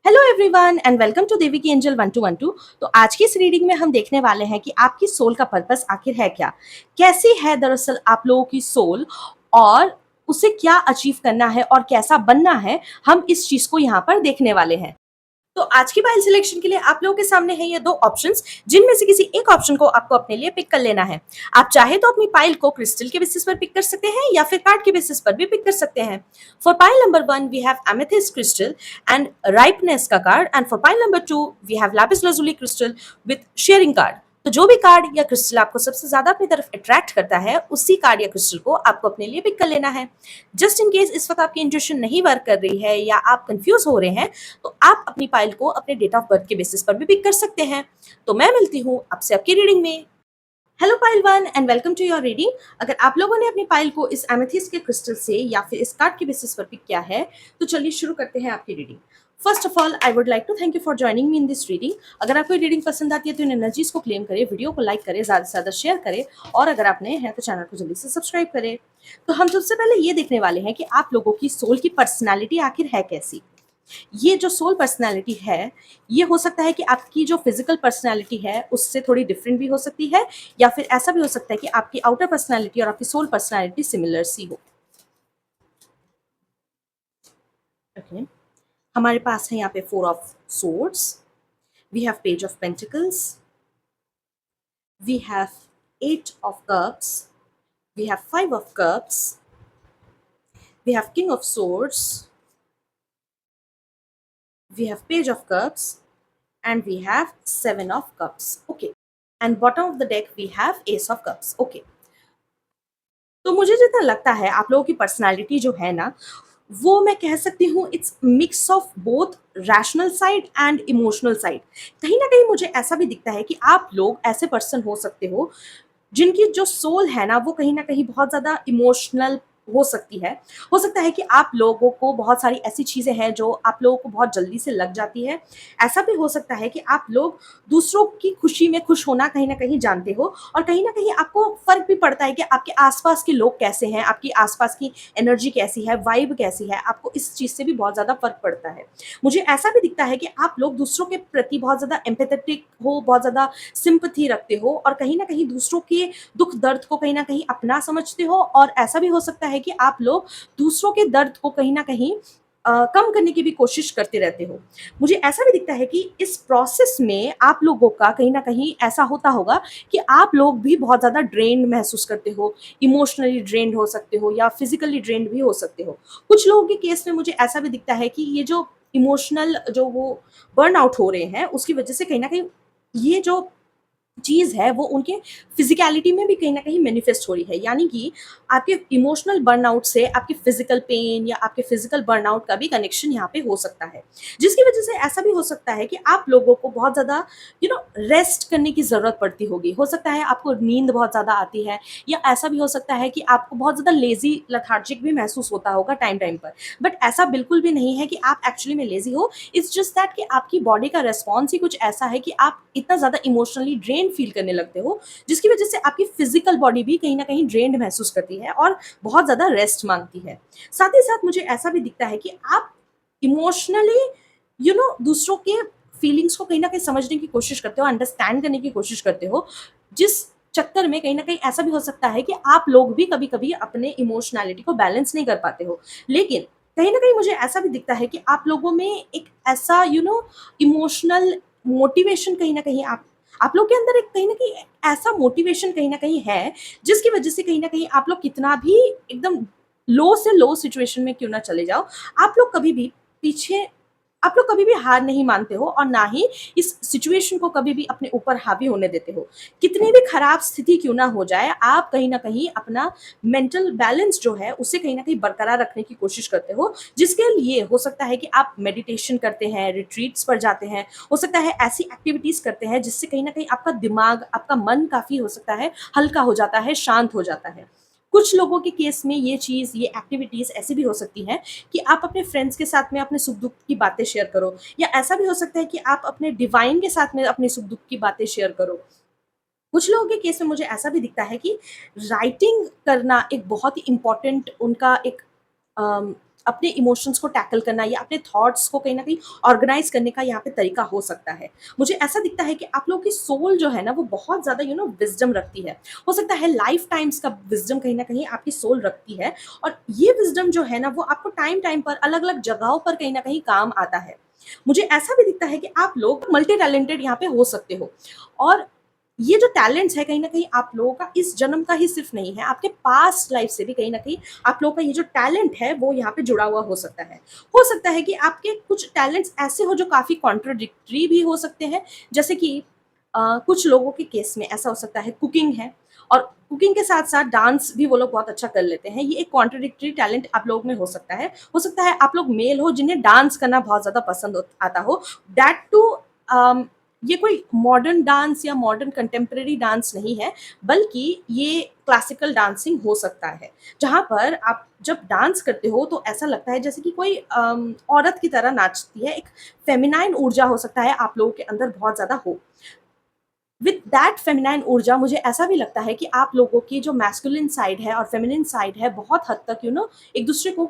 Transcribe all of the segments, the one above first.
Hello everyone and welcome to Devi की angel 1212। तो आज की इस रीडिंग में हम देखने वाले हैं कि आपकी सोल का पर्पस आखिर है क्या, कैसी है दरअसल आप लोगों की सोल, और उसे क्या अचीव करना है और कैसा बनना है। हम इस चीज को यहाँ पर देखने वाले हैं। तो आज की पाइल सिलेक्शन के लिए आप लोगों के सामने है ये दो ऑप्शंस, जिनमें से किसी एक ऑप्शन को आपको अपने लिए पिक कर लेना है। आप चाहे तो अपनी पाइल को क्रिस्टल के बेसिस पर पिक कर सकते हैं या फिर कार्ड के बेसिस पर भी पिक कर सकते हैं। For pile number 1 we have amethyst crystal and ripeness का card, and for pile number 2 we have lapis lazuli crystal with sharing card. तो जो भी कार्ड या क्रिस्टल आपको सबसे ज्यादा अपनी तरफ अट्रैक्ट करता है, उसी कार्ड या क्रिस्टल को आपको अपने लिए पिक कर लेना है। जस्ट इन केस इस वक्त आपकी इंट्यूशन नहीं वर्क कर रही है या आप कंफ्यूज हो रहे हैं, तो आप अपनी पाइल को अपने डेट ऑफ बर्थ के बेसिस पर भी पिक कर सकते हैं। तो मैं मिलती हूँ आपसे आपकी रीडिंग में। Hello pile 1 and welcome to your reading. अगर आप लोगों ने अपनी पाइल को इस एमेथिस्ट के क्रिस्टल से या फिर इस कार्ड के बेसिस पर पिक किया है, तो चलिए शुरू करते हैं आपकी reading. First of all I would like to thank you for joining me in this reading. अगर आपको रीडिंग पसंद आती है तो इन एनर्जीज को क्लेम करें, वीडियो को लाइक करें, ज़्यादा से ज़्यादा शेयर करें, और अगर आप नए हैं तो चैनल को जल्दी से सब्सक्राइब करें। तो हम सबसे पहले ये देखने वाले हैं कि आप लोगों की सोल की पर्सनैलिटी आखिर है कैसी। ये जो सोल पर्सनैलिटी है, ये हो सकता है कि आपकी जो फिजिकल पर्सनैलिटी है उससे थोड़ी डिफरेंट भी हो सकती है, या फिर ऐसा भी हो सकता है कि आपकी आउटर पर्सनैलिटी और आपकी सोल पर्सनैलिटी सिमिलर सी हो। ओके, हमारे पास है यहाँ पे 4 of swords, we have page of pentacles, we have 8 of cups, we have 5 of cups, we have king of swords, we have page of cups, and we have 7 of cups. Okay, and bottom of the deck we have ace of cups. Okay, तो मुझे जितना लगता है आप लोगों की personality जो है ना, वो मैं कह सकती हूँ it's mix of both rational side and emotional side. कहीं ना कहीं मुझे ऐसा भी दिखता है कि आप लोग ऐसे पर्सन हो सकते हो जिनकी जो सोल है ना, वो कहीं ना कहीं बहुत ज़्यादा इमोशनल हो सकती है। हो सकता है कि आप लोगों को बहुत सारी ऐसी चीज़ें हैं जो आप लोगों को बहुत जल्दी से लग जाती है। ऐसा भी हो सकता है कि आप लोग दूसरों की खुशी में खुश होना कहीं ना कहीं जानते हो, और कहीं ना कहीं आपको फ़र्क भी पड़ता है कि आपके आसपास के लोग कैसे हैं, आपकी आसपास की एनर्जी कैसी है, वाइब कैसी है, आपको इस चीज़ से भी बहुत ज़्यादा फ़र्क पड़ता है। मुझे ऐसा भी दिखता है कि आप लोग दूसरों के प्रति बहुत ज़्यादा एम्पैथेटिक हो, बहुत ज़्यादा सिंपैथी रखते हो, और कहीं ना कहीं दूसरों के दुख दर्द को कहीं ना कहीं अपना समझते हो, और ऐसा भी हो सकता है कि आप लोग दूसरों के दर्द को कहीं ना कहीं कम करने की भी कोशिश करते रहते हो। मुझे ऐसा भी दिखता है कि इस प्रोसेस में आप लोगों का कहीं ना कहीं ऐसा होता होगा कि आप लोग भी बहुत ज़्यादा ड्रेन्ड महसूस करते हो, इमोशनली ड्रेन्ड हो सकते हो या फिजिकली ड्रेन्ड भी हो सकते हो। कुछ लोगों के केस में मुझे ऐसा भी दिखता है कि ये जो इमोशनल जो वो बर्न आउट हो रहे हैं, उसकी वजह से कहीं ना कहीं ये जो चीज़ है वो उनके फिजिकलिटी में भी कहीं न कहीं मैनिफेस्ट हो रही है। यानी कि आपके इमोशनल बर्नआउट से आपके फिजिकल पेन या आपके फिजिकल बर्नआउट का भी कनेक्शन यहाँ पे हो सकता है। जिसकी वजह से ऐसा भी हो सकता है कि आप लोगों को बहुत ज़्यादा रेस्ट करने की ज़रूरत पड़ती होगी। हो सकता है आपको नींद बहुत ज़्यादा आती है, या ऐसा भी हो सकता है कि आपको बहुत ज़्यादा लेज़ी लेथार्जिक भी महसूस होता होगा टाइम-टाइम पर। बट ऐसा बिल्कुल भी नहीं है कि आप एक्चुअली में लेज़ी हो। इट्स जस्ट दैट कि आपकी बॉडी का रिस्पॉन्स ही कुछ ऐसा है कि आप इतना ज़्यादा इमोशनली ड्रेन फील करने लगते हो, जिसकी वजह से आपकी फिजिकल बॉडी भी कहीं न कहीं ड्रेन्ड महसूस करती है और बहुत ज़्यादा रेस्ट माँगती है। साथ ही साथ मुझे ऐसा भी दिखता है कि आप इमोशनली दूसरों के फीलिंग्स को कहीं न कहीं समझने की कोशिश करते हो, अंडरस्टैंड करने की कोशिश करते हो, जिस चक्कर में कहीं न कहीं ऐसा भी हो सकता है कि आप लोग भी कभी-कभी अपने इमोशनैलिटी को बैलेंस नहीं कर पाते हो। लेकिन कहीं न कहीं मुझे ऐसा भी दिखता है कि आप लोगों में एक ऐसा इमोशनल मोटिवेशन कहीं न कहीं आप लोग के अंदर एक कहीं न कहीं ऐसा मोटिवेशन कहीं न कहीं है, जिसकी वजह से कहीं न कहीं आप लोग कितना भी एकदम लो से लो सिचुएशन में क्यों ना चले जाओ, आप लोग कभी भी पीछे आप लोग कभी भी हार नहीं मानते हो, और ना ही इस सिचुएशन को कभी भी अपने ऊपर हावी होने देते हो। कितनी भी खराब स्थिति क्यों ना हो जाए, आप कहीं न कहीं अपना मेंटल बैलेंस जो है, उसे कहीं न कहीं बरकरार रखने की कोशिश करते हो, जिसके लिए हो सकता है कि आप मेडिटेशन करते हैं, रिट्रीट्स पर जाते हैं, हो सकता है ऐसी एक्टिविटीज़ करते हैं जिससे कहीं न कहीं आपका दिमाग, आपका मन काफ़ी हो सकता है हल्का हो जाता है, शांत हो जाता है। कुछ लोगों के केस में ये चीज़, ये एक्टिविटीज़ ऐसी भी हो सकती हैं कि आप अपने फ्रेंड्स के साथ में अपने सुख-दुःख की बातें शेयर करो, या ऐसा भी हो सकता है कि आप अपने डिवाइन के साथ में अपने सुख-दुःख की बातें शेयर करो। कुछ लोगों के केस में मुझे ऐसा भी दिखता है कि राइटिंग करना एक बहुत ही इम्पोर्टेंट उनका एक अपने इमोशंस को टैकल करना या अपने थॉट्स को कहीं न कहीं ऑर्गनाइज़ करने का यहाँ पे तरीका हो सकता है। मुझे ऐसा दिखता है कि आप लोगों की सोल जो है ना वो बहुत ज़्यादा विज़डम रखती है। हो सकता है लाइफ टाइम्स का विज़डम कहीं न कहीं आपकी सोल रखती है, और ये विज़डम जो है ना वो आपको टाइम-टाइम पर अलग-अलग जगहों पर कहीं न कहीं काम आता है। मुझे ऐसा भी दिखता है कि आप लोग मल्टी टैलेंटेड यहाँ पे हो सकते हो, और ये जो टैलेंट्स है कहीं न कहीं आप लोगों का इस जन्म का ही सिर्फ़ नहीं है, आपके पास्ट लाइफ़ से भी कहीं न कहीं आप लोगों का ये जो टैलेंट है वो यहाँ पे जुड़ा हुआ हो सकता है। हो सकता है कि आपके कुछ टैलेंट्स ऐसे हो जो काफ़ी कॉन्ट्राडिक्टरी भी हो सकते हैं, जैसे कि कुछ लोगों के केस में ऐसा हो सकता है कुकिंग है, और कुकिंग के साथ-साथ डांस भी वो लोग बहुत अच्छा कर लेते हैं। ये एक कॉन्ट्राडिक्टरी टैलेंट आप लोग में हो सकता है। हो सकता है आप लोग मेल हो जिन्हें डांस करना बहुत ज़्यादा पसंद आता हो, दैट टू अम, ये कोई मॉडर्न डांस या मॉडर्न कंटेम्परेरी डांस नहीं है, बल्कि ये क्लासिकल डांसिंग हो सकता है, जहाँ पर आप जब डांस करते हो तो ऐसा लगता है जैसे कि कोई औरत की तरह नाचती है, एक फेमिनाइन ऊर्जा हो सकता है आप लोगों के अंदर बहुत ज़्यादा हो। विद दैट फेमिनाइन ऊर्जा मुझे ऐसा भी लगता है कि आप लोगों की जो मैस्कुलिन साइड है और फेमिनिन साइड है बहुत हद तक एक दूसरे को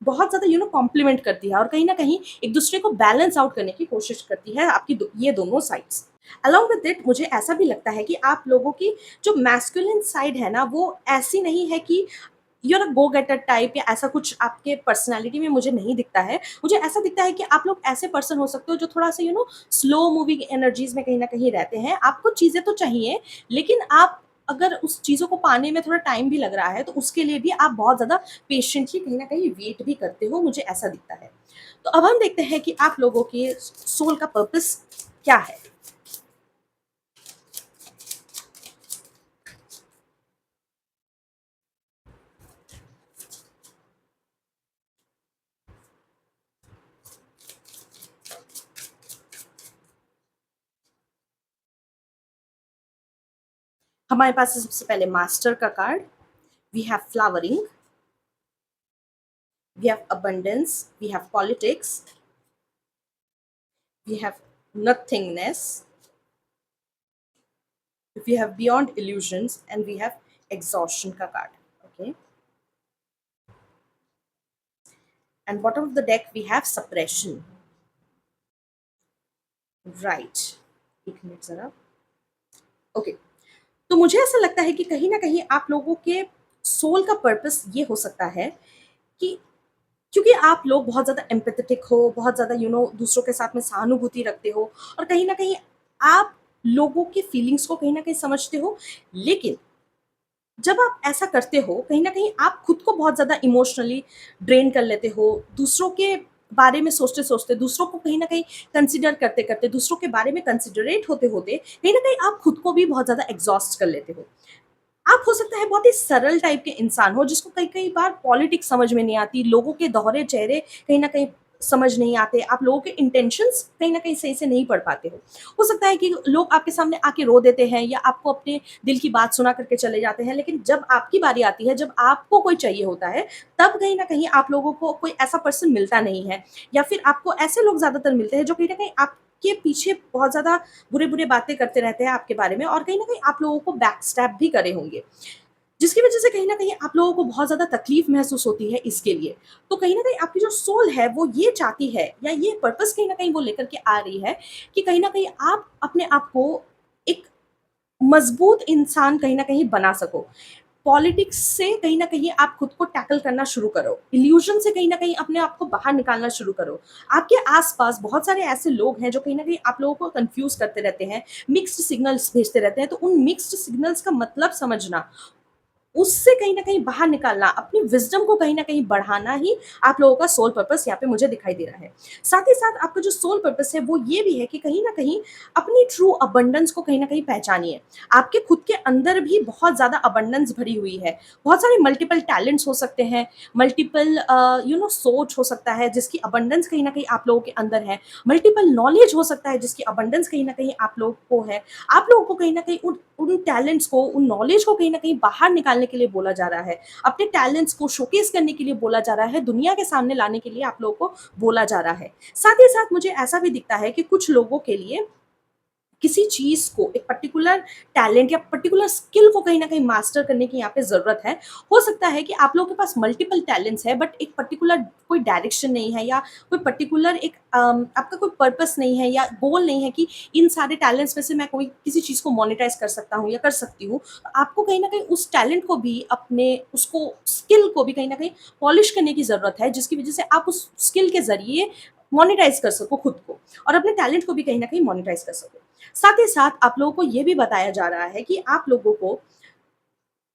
बहुत ज़्यादा कॉम्प्लीमेंट करती है, और कहीं न कहीं एक दूसरे को बैलेंस आउट करने की कोशिश करती है आपकी ये दोनों साइड्स। अलोंग विद इट मुझे ऐसा भी लगता है कि आप लोगों की जो मैस्कुलिन साइड है ना वो ऐसी नहीं है कि you are a go getter type या ऐसा कुछ आपके पर्सनैलिटी में मुझे नहीं दिखता है। मुझे ऐसा दिखता है कि आप लोग ऐसे पर्सन हो सकते हो जो थोड़ा-सा स्लो मूविंग एनर्जीज़ में कहीं न कहीं रहते हैं। आपको चीज़ें तो चाहिए, लेकिन आप अगर उस चीज़ों को पाने में थोड़ा टाइम भी लग रहा है, तो उसके लिए भी आप बहुत ज़्यादा पेशेंटली कहीं न कहीं वेट भी करते हो, मुझे ऐसा दिखता है। तो अब हम देखते हैं कि आप लोगों के सोल का पर्पस क्या है? हमारे पास है सबसे पहले मास्टर का card, we have flowering, we have abundance, we have politics, we have nothingness, we have beyond illusions, and we have exhaustion ka card. Okay. And bottom of the deck we have suppression. Right. एक minute जरा. Okay, तो मुझे ऐसा लगता है कि कहीं ना कहीं आप लोगों के सोल का पर्पस ये हो सकता है कि क्योंकि आप लोग बहुत ज़्यादा एम्पैथेटिक हो, बहुत ज़्यादा दूसरों के साथ में सहानुभूति रखते हो, और कहीं न कहीं आप लोगों के फीलिंग्स को कहीं न कहीं समझते हो। लेकिन जब आप ऐसा करते हो, कहीं न कहीं आप खुद को बहुत ज़्यादा इमोशनली ड्रेन कर लेते हो। दूसरों के बारे में सोचते-सोचते, दूसरों को कहीं न कहीं कंसिडर करते-करते, दूसरों के बारे में कंसिडरेट होते-होते, कहीं न कहीं आप खुद को भी बहुत ज़्यादा एग्ज़ॉस्ट कर लेते हो। आप हो सकता है बहुत ही सरल टाइप के इंसान हो जिसको कई-कई बार पॉलिटिक्स समझ में नहीं आती, लोगों के दोहरे चेहरे कहीं न कहीं समझ नहीं आते, आप लोगों के इंटेंशंस कहीं न कहीं सही से नहीं पढ़ पाते हो। हो सकता है कि लोग आपके सामने आके रो देते हैं या आपको अपने दिल की बात सुना करके चले जाते हैं, लेकिन जब आपकी बारी आती है, जब आपको कोई चाहिए होता है, तब कहीं न कहीं आप लोगों को कोई ऐसा पर्सन मिलता नहीं है, या फिर आपको ऐसे लोग ज़्यादातर मिलते हैं जो कहीं न कहीं आपके पीछे बहुत ज़्यादा बुरे-बुरे बातें करते रहते हैं आपके बारे में, और कहीं न कहीं आप लोगों को बैक स्टैब भी करे होंगे। जिसकी वजह से कहीं न कहीं आप लोगों को बहुत ज़्यादा तकलीफ़ महसूस होती है इसके लिए। तो कहीं न कहीं आपकी जो सोल है वो ये चाहती है, या ये पर्पस कहीं न कहीं वो लेकर के आ रही है कि कहीं न कहीं आप अपने आप को एक मज़बूत इंसान कहीं न कहीं बना सको। पॉलिटिक्स से कहीं न कहीं आप खुद को टैकल करना शुरू करो। इल्यूज़न से कहीं न कहीं अपने आप को बाहर निकालना शुरू करो। आपके आस-पास बहुत सारे ऐसे लोग हैं जो कहीं न कहीं आप लोगों को कन्फ्यूज़ करते रहते हैं, मिक्स्ड सिग्नल्स भेजते रहते हैं, तो उन मिक्स्ड सिग्नल्स का मतलब समझना, उससे कहीं न कहीं बाहर निकालना, अपनी विज़डम को कहीं न कहीं बढ़ाना ही आप लोगों का सोल पर्पस यहाँ पे मुझे दिखाई दे रहा है। साथ ही साथ आपका जो सोल पर्पस है वो ये भी है कि कहीं न कहीं अपनी ट्रू अबंडेंस को कहीं न कहीं पहचानिए। आपके खुद के अंदर भी बहुत ज़्यादा अबंडेंस भरी हुई है। बहुत सारे मल्टीपल टैलेंट्स हो सकते हैं, मल्टीपल सोच हो सकता है जिसकी अबंडेंस कहीं न कहीं आप लोगों के अंदर है। मल्टीपल नॉलेज हो सकता है जिसकी अबंडेंस कहीं न कहीं आप लोगों को है। आप लोगों को कहीं न कहीं उन उन टैलेंट्स को, उन नॉलेज को कहीं न कहीं बाहर निकालने के लिए बोला जा रहा है। अपने टैलेंट्स को शोकेस करने के लिए बोला जा रहा है, दुनिया के सामने लाने के लिए आप लोगों को बोला जा रहा है। साथ ही साथ मुझे ऐसा भी दिखता है कि कुछ लोगों के लिए किसी चीज़ को, एक पर्टिकुलर टैलेंट या पर्टिकुलर स्किल को कहीं न कहीं मास्टर करने की यहाँ पे ज़रूरत है। हो सकता है कि आप लोगों के पास मल्टीपल टैलेंट्स है, बट एक पर्टिकुलर कोई डायरेक्शन नहीं है, या कोई पर्टिकुलर एक आपका कोई पर्पस नहीं है, या गोल नहीं है कि इन सारे टैलेंट्स में से मैं कोई किसी चीज़ को मोनेटाइज़ कर सकता हूँ या कर सकती हूँ। तो आपको कहीं न कहीं उस टैलेंट को भी, अपने उसको स्किल को भी कहीं न कहीं पॉलिश करने की ज़रूरत है, जिसकी वज़ह से आप उस स्किल के ज़रिए मोनेटाइज़ कर सको खुद को, और अपने टैलेंट को भी कहीं न कहीं मोनेटाइज़ कर सको। साथ ही साथ आप लोगों को ये भी बताया जा रहा है कि आप लोगों को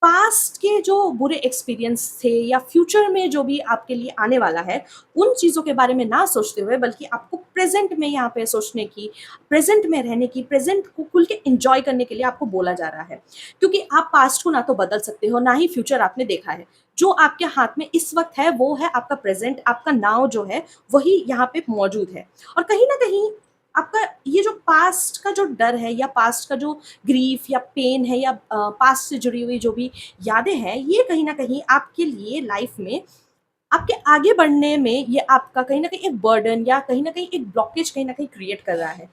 पास्ट के जो बुरे एक्सपीरियंस थे, या फ्यूचर में जो भी आपके लिए आने वाला है, उन चीज़ों के बारे में ना सोचते हुए, बल्कि आपको प्रेज़ेंट में यहाँ पे सोचने की, प्रेज़ेंट में रहने की, प्रेज़ेंट को खुल के एन्जॉय करने के लिए आपको बोला जा रहा है। क्योंकि आप पास्ट को ना तो बदल सकते हो, ना ही फ्यूचर आपने देखा है। जो आपके हाथ में इस वक़्त है, वो है आपका प्रेज़ेंट, आपका नाउ जो है, वही यहाँ पे मौजूद है। और कहीं न कहीं आपका ये जो पास्ट का जो डर है, या पास्ट का जो ग्रीफ या पेन है, या पास्ट से जुड़ी हुई जो भी यादें हैं, ये कहीं न कहीं आपके लिए लाइफ़ में, आपके आगे बढ़ने में, ये आपका कहीं न कहीं एक बर्डन, या कहीं न कहीं एक ब्लॉकेज कहीं न कहीं क्रिएट कर रहा है।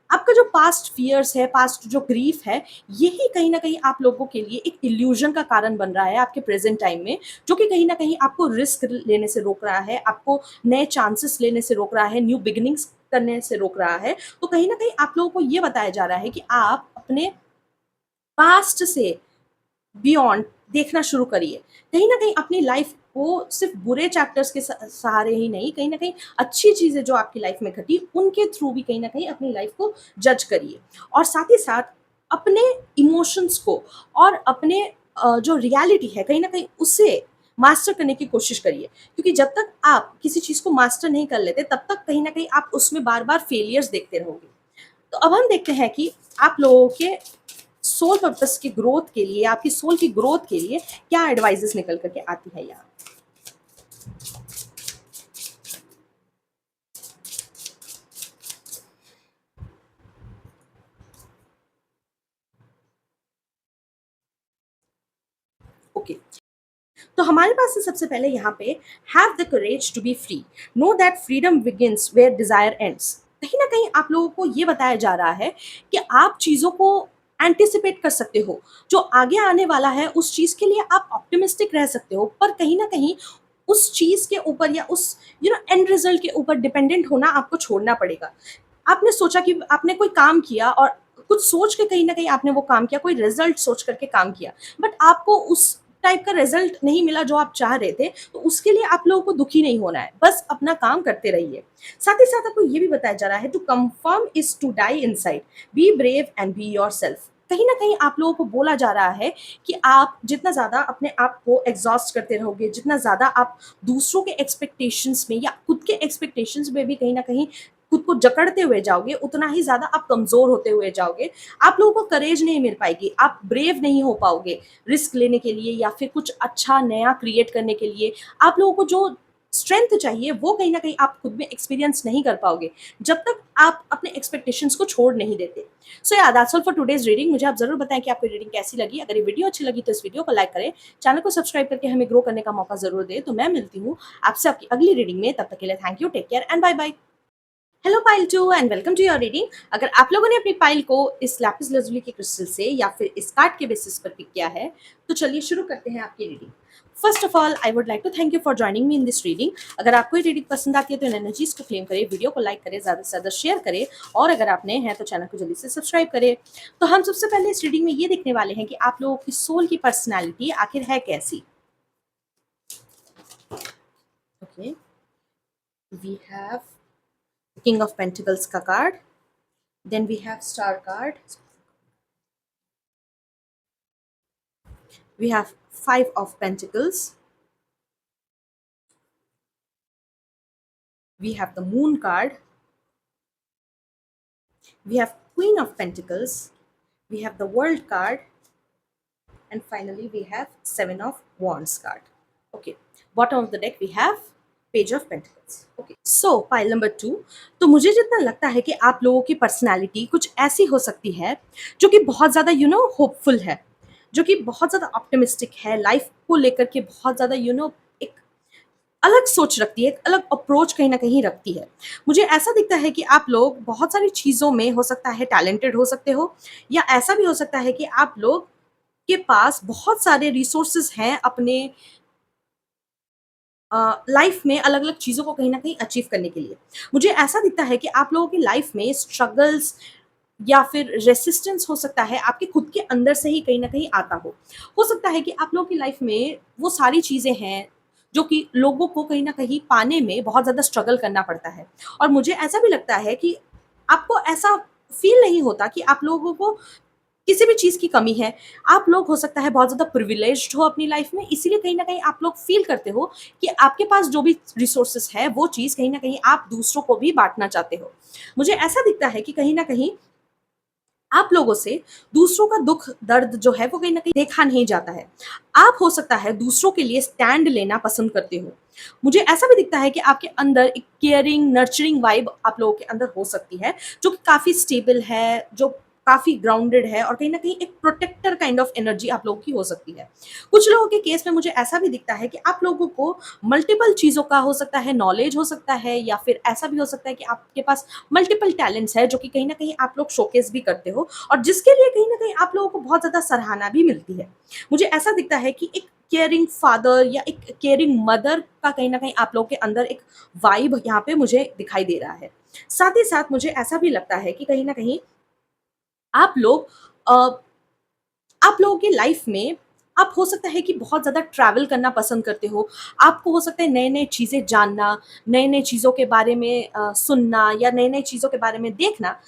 आपका जो पास्ट फ़ियर्स है, पास्ट जो ग्रीफ है, यही कहीं न कहीं आप लोगों के लिए एक इल्यूज़न का कारण बन रहा है आपके प्रेज़ेंट टाइम में, जो कि कहीं न कहीं आपको रिस्क लेने से रोक रहा है, आपको नए चांसेस लेने से रोक रहा है, न्यू बिगिनिंग्स करने से रोक रहा है। तो कहीं न कहीं आप लोगों को ये बताया जा रहा है कि आप अपने पास्ट से बियॉन्ड देखना शुरू करिए। कहीं न कहीं अपनी लाइफ़ को सिर्फ़ बुरे चैप्टर्स के सहारे ही नहीं, कहीं न कहीं अच्छी चीज़ें जो आपकी लाइफ़ में घटी, उनके थ्रू भी कहीं न कहीं अपनी लाइफ़ को जज करिए। और साथ ही साथ अपने इमोशंस को, और अपने जो रियलिटी है, कहीं न कहीं उसे मास्टर करने की कोशिश करिए। क्योंकि जब तक आप किसी चीज़ को मास्टर नहीं कर लेते, तब तक कहीं न कहीं आप उसमें बार-बार फेलियर्स देखते रहोगे। तो अब हम देखते हैं कि आप लोगों के सोल पर्पस की ग्रोथ के लिए, आपकी सोल की ग्रोथ के लिए क्या एडवाइसेस निकल कर के आती है यहाँ। ओके, तो हमारे पास से सबसे पहले यहाँ पे, have the courage to be free, know that freedom begins where desire ends. कहीं ना कहीं आप लोगों को ये बताया जा रहा है कि आप चीज़ों को एंटिसिपेट कर सकते हो, जो आगे आने वाला है उस चीज़ के लिए आप ऑप्टिमिस्टिक रह सकते हो, पर कहीं ना कहीं उस चीज़ के ऊपर, या उस एंड रिजल्ट के ऊपर डिपेंडेंट होना आपको छोड़ना पड़ेगा। आपने सोचा कि आपने कोई काम किया, और कुछ सोच के कहीं न कहीं आपने वो काम किया, कोई रिज़ल्ट सोच करके काम किया, बट आपको उस टाइप का रिज़ल्ट नहीं मिला जो आप चाह रहे थे, तो उसके लिए आप लोगों को दुखी नहीं होना है, बस अपना काम करते रहिए। साथ ही साथ आपको ये भी बताया जा रहा है, to conform is to die inside, be brave and be yourself. कहीं न कहीं आप लोगों को बोला जा रहा है कि आप जितना ज़्यादा अपने आप को एग्ज़ॉस्ट करते रहोगे, जितना ज़्यादा आप दूसरों के एक्सपेक्टेशंस में, या खुद के एक्सपेक्टेशंस में भी कहीं न कहीं खुद को जकड़ते हुए जाओगे, उतना ही ज़्यादा आप कमज़ोर होते हुए जाओगे। आप लोगों को करेज नहीं मिल पाएगी, आप ब्रेव नहीं हो पाओगे रिस्क लेने के लिए, या फिर कुछ अच्छा नया क्रिएट करने के लिए। आप लोगों को जो स्ट्रेंथ चाहिए, वो कहीं न कहीं आप खुद में एक्सपीरियंस नहीं कर पाओगे, जब तक आप अपने एक्सपेक्टेशंस को छोड़ नहीं देते। सो या that's all for today's reading. मुझे आप ज़रूर बताएँ कि आपको रीडिंग कैसी लगी? अगर ये वीडियो अच्छी लगी तो इस वीडियो को लाइक करें, चैनल को सब्सक्राइब करके हमें ग्रो करने का मौका ज़रूर दें। तो मैं मिलती हूँ आपसे आपकी अगली रीडिंग में, तब तक के लिए thank you, take care and bye bye. Hello pile 2 and welcome to your reading. अगर आप लोगों ने अपनी पाइल को इस लैपिस लाजुली के क्रिस्टल से, या फिर इस कार्ड के बेसिस पर पिक किया है, तो चलिए शुरू करते हैं आपकी reading. First of all I would like to thank you for joining me in this reading. अगर आपको ये रीडिंग पसंद आती है तो इन एनर्जीज को क्लेम करें, वीडियो को लाइक करें, ज़्यादा से ज़्यादा शेयर करें, और अगर आप नए हैं तो चैनल को जल्दी से सब्सक्राइब करें। तो हम सबसे पहले इस रीडिंग में ये देखने वाले हैं कि आप लोगों की सोल की पर्सनैलिटी आखिर है कैसी। Okay, we have king of pentacles का card, then we have star card, we have five of pentacles, we have the moon card, we have queen of pentacles, we have the world card, and finally we have seven of wands card. Okay, bottom of the deck we have page of pentacles. Okay, so pile number 2। तो मुझे जितना लगता है कि आप लोगों की personality कुछ ऐसी हो सकती है जो कि बहुत ज़्यादा होपफुल है, जो कि बहुत ज़्यादा ऑप्टिमिस्टिक है, लाइफ को लेकर के बहुत ज़्यादा एक अलग सोच रखती है, एक अलग अप्रोच कहीं न कहीं रखती है। मुझे ऐसा दिखता है कि आप लोग बहुत सारी चीज़ों में हो सकता है टैलेंटेड हो सकते हो, या ऐसा भी हो सकता है कि आप लोग के पास बहुत सारे रिसोर्सेज़ हैं अपने लाइफ में अलग-अलग चीज़ों को कहीं न कहीं अचीव करने के लिए। मुझे ऐसा दिखता है कि आप लोगों की लाइफ में स्ट्रगल्स या फिर रेसिस्टेंस हो सकता है आपके खुद के अंदर से ही कहीं न कहीं आता हो। हो सकता है कि आप लोगों की लाइफ में वो सारी चीज़ें हैं, जो कि लोगों को कहीं न कहीं पाने में बहुत ज़्यादा स्ट्रगल करना पड़ता है। और मुझे ऐसा भी लगता है कि आपको ऐसा फ़ील नहीं होता कि आप लोगों को किसी भी चीज़ की कमी है। आप लोग हो सकता है बहुत ज़्यादा प्रिविलेज्ड हो अपनी लाइफ़ में, इसीलिए कहीं न कहीं आप लोग फ़ील करते हो कि आपके पास जो भी रिसोर्सेज़ है, वो चीज़ कहीं न कहीं आप दूसरों को भी बाँटना चाहते हो। मुझे ऐसा दिखता है कि कहीं न कहीं आप लोगों से दूसरों का दुःख दर्द जो है वो कहीं न कहीं देखा नहीं जाता है। आप हो सकता है दूसरों के लिए स्टैंड लेना पसंद करते हो। मुझे ऐसा भी दिखता है कि आपके अंदर एक केयरिंग, नर्चरिंग वाइब आप लोगों के अंदर हो सकती है, जो कि काफ़ी स्टेबल है, जो काफ़ी ग्राउंडेड है, और कहीं न कहीं एक प्रोटेक्टर काइंड ऑफ एनर्जी आप लोगों की हो सकती है। कुछ लोगों के केस में मुझे ऐसा भी दिखता है कि आप लोगों को मल्टीपल चीज़ों का हो सकता है नॉलेज हो सकता है, या फिर ऐसा भी हो सकता है कि आपके पास मल्टीपल टैलेंट्स है, जो कि कहीं न कहीं आप लोग शोकेस भी करते हो, और जिसके लिए कहीं न कहीं आप लोगों को बहुत ज़्यादा सराहना भी मिलती है। मुझे ऐसा दिखता है कि एक केयरिंग फादर या एक केयरिंग मदर का कहीं न कहीं आप लोगों के अंदर एक वाइब यहाँ पे मुझे दिखाई दे रहा है। साथ ही साथ मुझे ऐसा भी लगता है कि कहीं न कहीं आप लोग अ, आप लोगों की लाइफ में आप हो सकता है कि बहुत ज़्यादा ट्रैवल करना पसंद करते हो। आपको हो सकता है नए-नए चीज़ें जानना, नए-नए चीज़ों के बारे में सुनना, या नए-नए चीज़ों के बारे में देखना,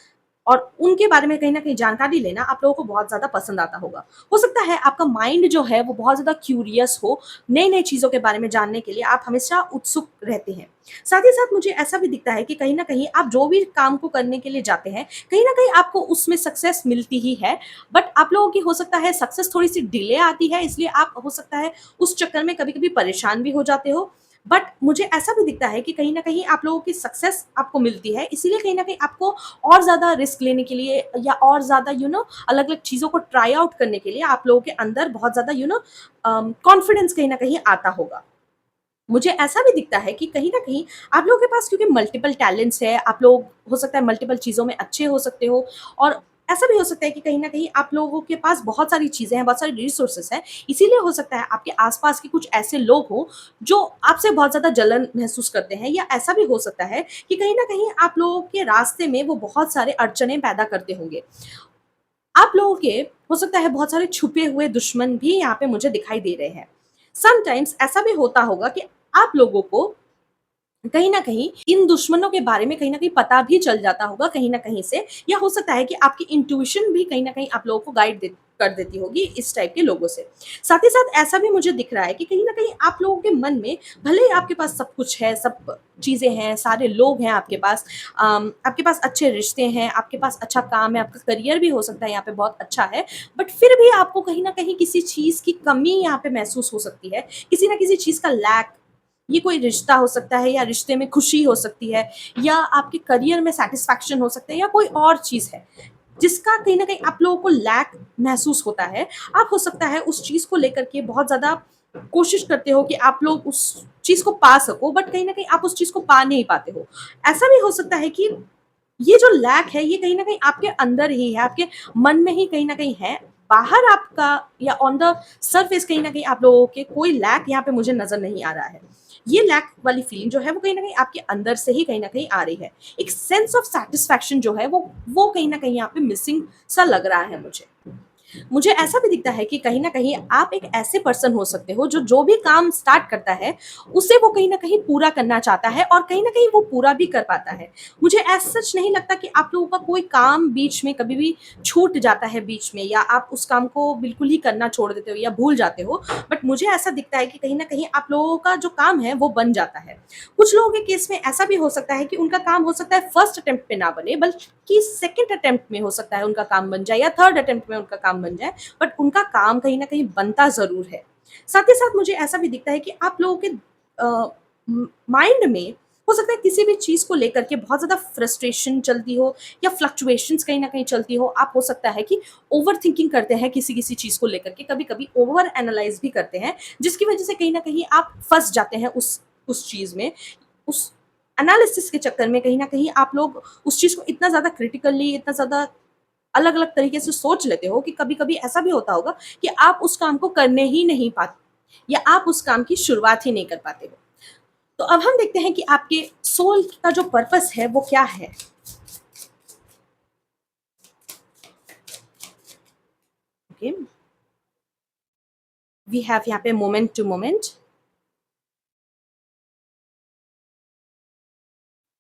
और उनके बारे में कहीं न कहीं जानकारी लेना आप लोगों को बहुत ज़्यादा पसंद आता होगा। हो सकता है आपका माइंड जो है वो बहुत ज़्यादा क्यूरियस हो, नई-नई चीज़ों के बारे में जानने के लिए आप हमेशा उत्सुक रहते हैं। साथ ही साथ मुझे ऐसा भी दिखता है कि कहीं न कहीं आप जो भी काम को करने के लिए जाते हैं, कहीं न कहीं आपको उसमें सक्सेस मिलती ही है। बट आप लोगों की हो सकता है सक्सेस थोड़ी-सी डिले आती है, इसलिए आप हो सकता है उस चक्कर में कभी-कभी परेशान भी हो जाते हो। बट मुझे ऐसा भी दिखता है कि कहीं न कहीं आप लोगों की सक्सेस आपको मिलती है, इसीलिए कहीं न कहीं आपको और ज़्यादा रिस्क लेने के लिए, या और ज़्यादा अलग-अलग चीज़ों को ट्राई आउट करने के लिए आप लोगों के अंदर बहुत ज़्यादा कॉन्फिडेंस कहीं न कहीं आता होगा। मुझे ऐसा भी दिखता है कि कहीं न कहीं आप लोगों के पास क्योंकि मल्टीपल टैलेंट्स है, आप लोग हो सकता है मल्टीपल चीज़ों में अच्छे हो सकते हो, और ऐसा भी हो सकता है कि कहीं न कहीं आप लोगों के पास बहुत सारी चीज़ें हैं, बहुत सारे रिसोर्सेज़ हैं, इसीलिए हो सकता है आपके आस-पास के कुछ ऐसे लोग हों, जो आपसे बहुत ज़्यादा जलन महसूस करते हैं, या ऐसा भी हो सकता है कि कहीं न कहीं आप लोगों के रास्ते में वो बहुत सारे अड़चनें पैदा करते होंगे। आप लोगों के हो सकता है बहुत सारे छुपे हुए दुश्मन भी यहाँ पे मुझे दिखाई दे रहे हैं। समटाइम्स ऐसा भी होता होगा कि आप लोगों को कहीं न कहीं इन दुश्मनों के बारे में कहीं न कहीं पता भी चल जाता होगा कहीं न कहीं से, या हो सकता है कि आपकी इंट्यूशन भी कहीं न कहीं आप लोगों को गाइड दे कर देती होगी इस टाइप के लोगों से। साथ ही साथ ऐसा भी मुझे दिख रहा है कि कहीं न कहीं आप लोगों के मन में भले ही आपके पास सब कुछ है, सब चीज़ें हैं, सारे लोग हैं आपके पास, आपके पास अच्छे रिश्ते हैं, आपके पास अच्छा काम है, आपका करियर भी हो सकता है यहाँ पे बहुत अच्छा है, बट फिर भी आपको कहीं न कहीं किसी चीज़ की कमी यहाँ पे महसूस हो सकती है, किसी न किसी चीज़ का लैक। ये कोई रिश्ता हो सकता है, या रिश्ते में खुशी हो सकती है, या आपके करियर में सैटिस्फैक्शन हो सकता है, या कोई और चीज़ है, जिसका कहीं न कहीं आप लोगों को लैक महसूस होता है। आप हो सकता है उस चीज़ को लेकर के बहुत ज़्यादा कोशिश करते हो कि आप लोग उस चीज़ को पा सको, बट कहीं न कहीं आप उस चीज़ को पा नहीं पाते हो। ऐसा भी हो सकता है कि ये जो लैक है, ये कहीं न कहीं आपके अंदर ही है, आपके मन में ही कहीं न कहीं है। बाहर आपका या ऑन द सरफेस कहीं न कहीं आप लोगों के कोई लैक यहाँ पे मुझे नज़र नहीं आ रहा है। ये लैक वाली फीलिंग जो है वो कहीं न कहीं आपके अंदर से ही कहीं न कहीं आ रही है। एक सेंस ऑफ सैटिस्फैक्शन जो है वो कहीं न कहीं यहाँ पे मिसिंग सा लग रहा है मुझे। मुझे ऐसा भी दिखता है कि कहीं न कहीं आप एक ऐसे पर्सन हो सकते हो जो भी काम स्टार्ट करता है, उसे वो कहीं न कहीं पूरा करना चाहता है, और कहीं न कहीं वो पूरा भी कर पाता है। मुझे एज़ सच नहीं लगता कि आप लोगों का कोई काम बीच में कभी भी छूट जाता है बीच में, या आप उस काम को बिल्कुल ही करना छोड़ देते हो या भूल जाते हो। बट मुझे ऐसा दिखता है कि कहीं न कहीं आप लोगों का जो काम है वो बन जाता है। कुछ लोगों के केस में ऐसा भी हो सकता है कि उनका काम हो सकता है फर्स्ट अटेम्प्ट पे ना बने, बल्कि सेकंड अटेम्प्ट में हो सकता है उनका काम बन जाए, या थर्ड अटेम्प्ट में उनका काम बन जाए, बट उनका काम कहीं न कहीं बनता ज़रूर है। साथ ही साथ मुझे ऐसा भी दिखता है कि आप लोगों के माइंड में हो सकता है किसी भी चीज़ को लेकर के बहुत ज़्यादा फ्रस्ट्रेशन चलती हो, या फ्लक्चुएशंस कहीं न कहीं चलती हो। आप हो सकता है कि ओवरथिंकिंग करते हैं किसी-किसी चीज़ को लेकर के, कभी-कभी ओवर एनालाइज़ भी करते हैं, जिसकी वज़ह से कहीं न कहीं आप फँस जाते हैं उस चीज़ में, उस एनालिसिस के चक्कर में कहीं न कहीं आप लोग उस चीज़ को इतना ज़्यादा क्रिटिकली, इतना ज़्यादा अलग-अलग तरीके से सोच लेते हो कि कभी-कभी ऐसा भी होता होगा कि आप उस काम को करने ही नहीं पाते या आप उस काम की शुरुआत ही नहीं कर पाते हो। तो अब हम देखते हैं कि आपके सोल का जो पर्पस है वो क्या है? ओके, वी हैव यहाँ पे moment to moment,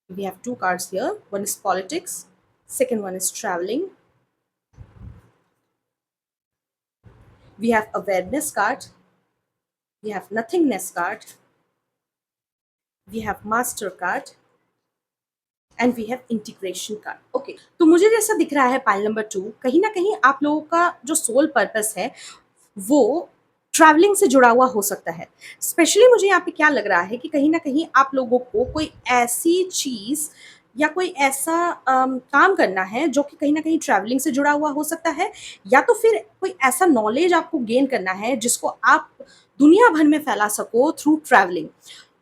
we have two cards here. One is politics, second one is traveling. We have awareness card, we have nothingness card, we have master card, and we have integration card. Okay, तो मुझे जैसा दिख रहा है pile number 2, कहीं ना कहीं आप लोगों का जो सोल पर्पस है वो ट्रैवलिंग से जुड़ा हुआ हो सकता है। स्पेशली मुझे यहाँ पे क्या लग रहा है कि कहीं ना कहीं आप लोगों को कोई ऐसी चीज़ या कोई ऐसा काम करना है जो कि कहीं ना कहीं ट्रैवलिंग से जुड़ा हुआ हो सकता है, या तो फिर कोई ऐसा नॉलेज आपको गेन करना है जिसको आप दुनिया भर में फैला सको थ्रू ट्रैवलिंग।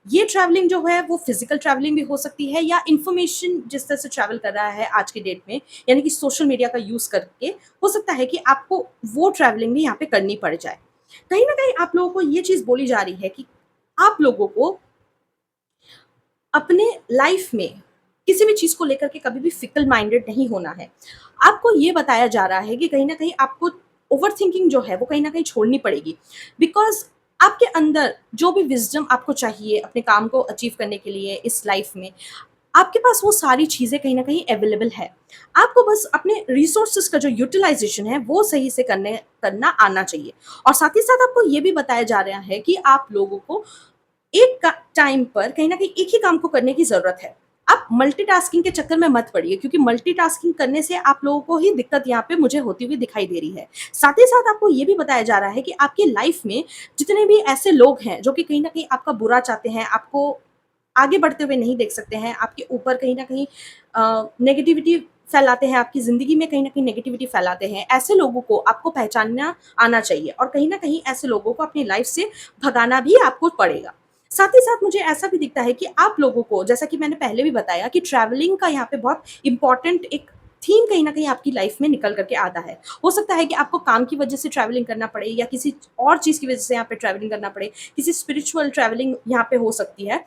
ये ट्रैवलिंग जो है वो फिजिकल ट्रैवलिंग भी हो सकती है, या इन्फॉर्मेशन जिस तरह से ट्रैवल कर रहा है आज के डेट में, यानी कि सोशल मीडिया का यूज़ करके हो सकता है कि आपको वो ट्रैवलिंग भी यहाँ पे करनी पड़ जाए। कहीं ना कहीं आप लोगों को ये चीज़ बोली जा रही है कि आप लोगों को अपने लाइफ में किसी भी चीज़ को लेकर के कभी भी फिकल माइंडेड नहीं होना है। आपको ये बताया जा रहा है कि कहीं न कहीं आपको ओवरथिंकिंग जो है वो कहीं न कहीं छोड़नी पड़ेगी। बिकॉज़ आपके अंदर जो भी विज़डम आपको चाहिए अपने काम को अचीव करने के लिए इस लाइफ में, आपके पास वो सारी चीज़ें कहीं न कहीं अवेलेबल है। आपको बस अपने रिसोर्सेज़ का जो यूटिलाइज़ेशन है वो सही से करना आना चाहिए। और साथ ही साथ आपको ये भी बताया जा रहा है कि आप लोगों को एक टाइम पर कहीं न कहीं एक ही काम को करने की ज़रूरत है। आप मल्टीटास्किंग के चक्कर में मत पड़िए, क्योंकि मल्टीटास्किंग करने से आप लोगों को ही दिक्कत यहाँ पे मुझे होती हुई दिखाई दे रही है। साथ ही साथ आपको ये भी बताया जा रहा है कि आपकी लाइफ़ में जितने भी ऐसे लोग हैं जो कि कहीं न कहीं आपका बुरा चाहते हैं, आपको आगे बढ़ते हुए नहीं देख सकते हैं, आपके ऊपर कहीं न कहीं नेगेटिविटी फैलाते हैं, आपकी ज़िंदगी में कहीं न कहीं नेगेटिविटी फैलाते हैं, ऐसे लोगों को आपको पहचानना आना चाहिए और कहीं न कहीं ऐसे लोगों को अपनी लाइफ़ से भगाना भी आपको पड़ेगा। साथ ही साथ मुझे ऐसा भी दिखता है कि आप लोगों को, जैसा कि मैंने पहले भी बताया, कि ट्रैवलिंग का यहाँ पे बहुत इम्पोर्टेंट एक थीम कहीं न कहीं आपकी लाइफ़ में निकल कर के आता है। हो सकता है कि आपको काम की वजह से ट्रैवलिंग करना पड़े, या किसी और चीज़ की वजह से यहाँ पे ट्रैवलिंग करना पड़े, किसी स्पिरिचुअल ट्रैवलिंग यहाँ पे हो सकती है।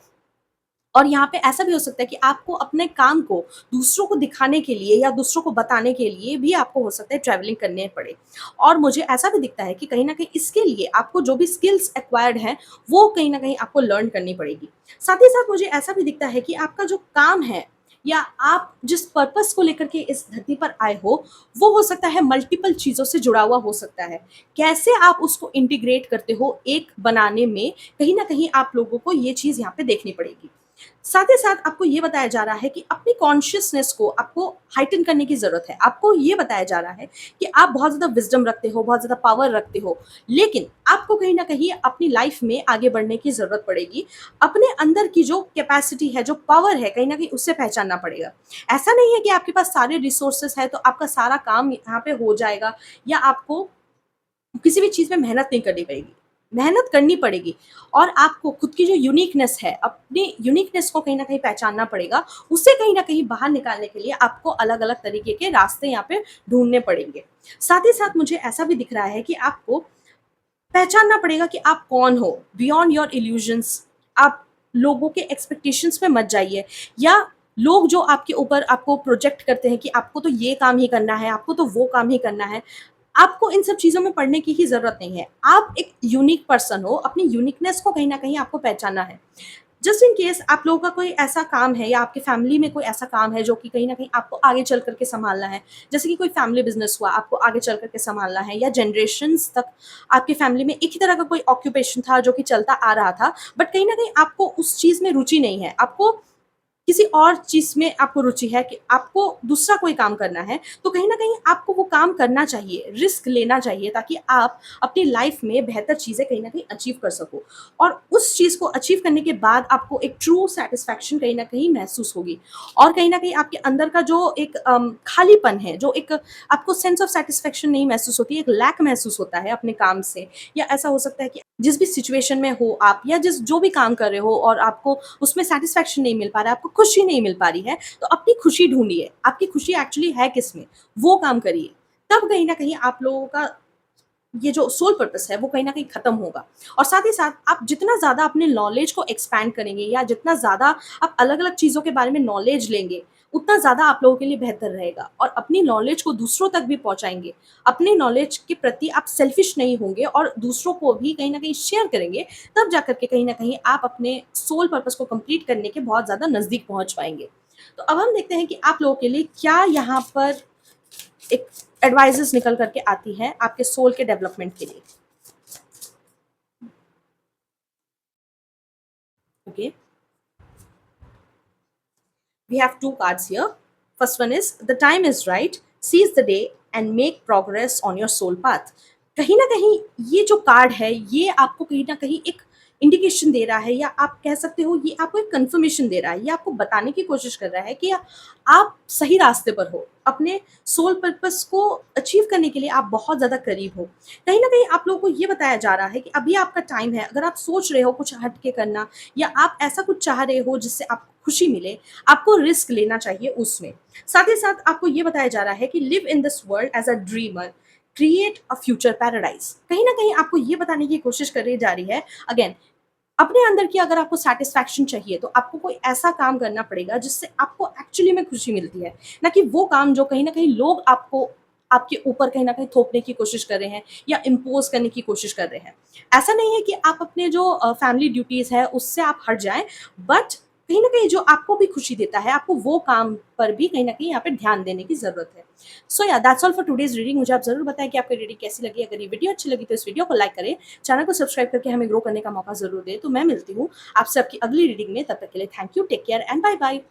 और यहाँ पे ऐसा भी हो सकता है कि आपको अपने काम को दूसरों को दिखाने के लिए या दूसरों को बताने के लिए भी आपको हो सकता है ट्रैवलिंग करने पड़े। और मुझे ऐसा भी दिखता है कि कहीं न कहीं इसके लिए आपको जो भी स्किल्स एक्वायर्ड हैं, वो कहीं न कहीं आपको लर्न करनी पड़ेगी। साथ ही साथ मुझे ऐसा भी दिखता है कि आपका जो काम है, या आप जिस पर्पस को लेकर के इस धरती पर आए हो हो सकता है मल्टीपल चीज़ों से जुड़ा हुआ हो सकता है। कैसे आप उसको इंटीग्रेट करते हो एक बनाने में, कहीं न कहीं आप लोगों को ये चीज़ यहाँ पे देखनी पड़ेगी। साथ ही साथ आपको ये बताया जा रहा है कि अपनी कॉन्शियसनेस को आपको हाइटन करने की ज़रूरत है। आपको ये बताया जा रहा है कि आप बहुत ज़्यादा विज़डम रखते हो, बहुत ज़्यादा पावर रखते हो, लेकिन आपको कहीं न कहीं अपनी लाइफ़ में आगे बढ़ने की ज़रूरत पड़ेगी। अपने अंदर की जो कैपेसिटी है, जो पावर है, कहीं न कहीं उसे पहचानना पड़ेगा। ऐसा नहीं है कि आपके पास सारे रिसोर्सेज़ हैं, तो आपका सारा काम यहाँ पे हो जाएगा, या आपको किसी भी चीज़ में मेहनत नहीं करनी पड़ेगी। मेहनत करनी पड़ेगी, और आपको खुद की जो यूनिकनेस है, अपनी यूनिकनेस को कहीं न कहीं पहचानना पड़ेगा। उसे कहीं न कहीं बाहर निकालने के लिए आपको अलग-अलग तरीके के रास्ते यहाँ पे ढूँढने पड़ेंगे। साथ ही साथ मुझे ऐसा भी दिख रहा है कि आपको पहचानना पड़ेगा कि आप कौन हो, बियॉन्ड योर इल्यूजन्स। आप लोगों के एक्सपेक्टेशंस में मत जाइए, या लोग जो आपके ऊपर आपको प्रोजेक्ट करते हैं कि आपको तो ये काम ही करना है, आपको तो वो काम ही करना है। आपको इन सब चीज़ों में पड़ने की ही ज़रूरत नहीं है। आप एक यूनिक पर्सन हो, अपनी यूनिकनेस को कहीं न कहीं आपको पहचानना है। जस्ट इन केस आप लोगों का कोई ऐसा काम है, या आपकी फैमिली में कोई ऐसा काम है जो कि कहीं न कहीं आपको आगे चल कर के सँभालना है। जैसे कि कोई फैमिली बिज़नेस हुआ, आपको आगे चल कर के सँभालना है, या जनरेशंस तक आपकी फैमिली में एक ही तरह का कोई ऑक्यूपेशन था जो कि चलता आ रहा था, बट कहीं न कहीं आपको उस चीज़ में रुचि नहीं है। आपको किसी और चीज़ में आपको रुचि है कि आपको दूसरा कोई काम करना है, तो कहीं न कहीं आपको वो काम करना चाहिए, रिस्क लेना चाहिए ताकि आप अपनी लाइफ़ में बेहतर चीज़ें कहीं न कहीं अचीव कर सको। और उस चीज़ को अचीव करने के बाद आपको एक ट्रू सैटिस्फैक्शन कहीं न कहीं महसूस होगी और कहीं न कहीं आपके अंदर का जो एक खालीपन है, जो एक आपको सेंस ऑफ सैटिस्फैक्शन नहीं महसूस होती, एक लैक महसूस होता है अपने काम से, या ऐसा हो सकता है कि जिस भी सिचुएशन में हो आप या जिस जो भी काम कर रहे हो और आपको उसमें सैटिस्फैक्शन नहीं मिल पा रहा है, आपको खुशी नहीं मिल पा रही है, तो अपनी खुशी ढूँढिए। आपकी खुशी एक्चुअली है किसमें? वो काम करिए। तब कहीं न कहीं आप लोगों का ये जो सोल पर्पस है वो कहीं न कहीं खत्म होगा। और साथ ही साथ आप जितना ज़्यादा अपने नॉलेज को एक्सपैंड करेंगे या जितना ज़्यादा आप अलग-अलग चीज़ों के बारे में नॉलेज लेंगे, उतना ज़्यादा आप लोगों के लिए बेहतर रहेगा और अपनी नॉलेज को दूसरों तक भी पहुँचाएँगे। अपनी नॉलेज के प्रति आप सेल्फिश नहीं होंगे और दूसरों को भी कहीं न कहीं शेयर करेंगे, तब जाकर के कहीं न कहीं आप अपने सोल पर्पस को कंप्लीट करने के बहुत ज़्यादा नज़दीक पहुँच पाएँगे। तो अब हम देखते हैं कि आप लोगों के लिए क्या यहाँ पर एक एडवाइसेस निकल करके आती है आपके सोल के डेवलपमेंट के लिए। Okay, we have two cards here. First one is the time is right, seize the day and make progress on your soul path. कहीं ना कहीं ये जो कार्ड है ये आपको कहीं ना कहीं एक इंडिकेशन दे रहा है, या आप कह सकते हो ये आपको एक कंफर्मेशन दे रहा है, ये आपको बताने की कोशिश कर रहा है कि आप सही रास्ते पर हो, अपने सोल पर्पस को अचीव करने के लिए आप बहुत ज़्यादा करीब हो। कहीं ना कहीं आप लोगों को ये बताया जा रहा है कि अभी आपका टाइम है, अगर आप सोच रहे हो कुछ हट के करना या आप ऐसा कुछ चाह रहे हो जिससे आपको खुशी मिले, आपको रिस्क लेना चाहिए उसमें। साथ ही साथ आपको ये बताया जा रहा है कि live in this world as a dreamer, create a future paradise. कहीं ना कहीं आपको ये बताने की कोशिश करी जा रही है, अगेन, अपने अंदर की अगर आपको सैटिस्फैक्शन चाहिए तो आपको कोई ऐसा काम करना पड़ेगा जिससे आपको एक्चुअली में खुशी मिलती है, ना कि वो काम जो कहीं ना कहीं लोग आपको आपके ऊपर कहीं ना कहीं थोपने की कोशिश कर रहे हैं या इम्पोज करने की कोशिश कर रहे हैं। ऐसा नहीं है कि आप अपने जो फैमिली ड्यूटीज है उससे आप हट जाएं, बट कहीं ना कहीं जो आपको भी खुशी देता है, आपको वो काम पर भी कहीं ना कहीं यहाँ पे ध्यान देने की जरूरत है। सो या that's all for today's reading. मुझे आप जरूर बताएं कि आपको रीडिंग कैसी लगी। अगर ये वीडियो अच्छी लगी तो इस वीडियो को लाइक करें, चैनल को सब्सक्राइब करके हमें ग्रो करने का मौका जरूर दें। तो मैं मिलती हूँ आपसे आपकी अगली रीडिंग में, तब तक के लिए thank you, take care and bye bye.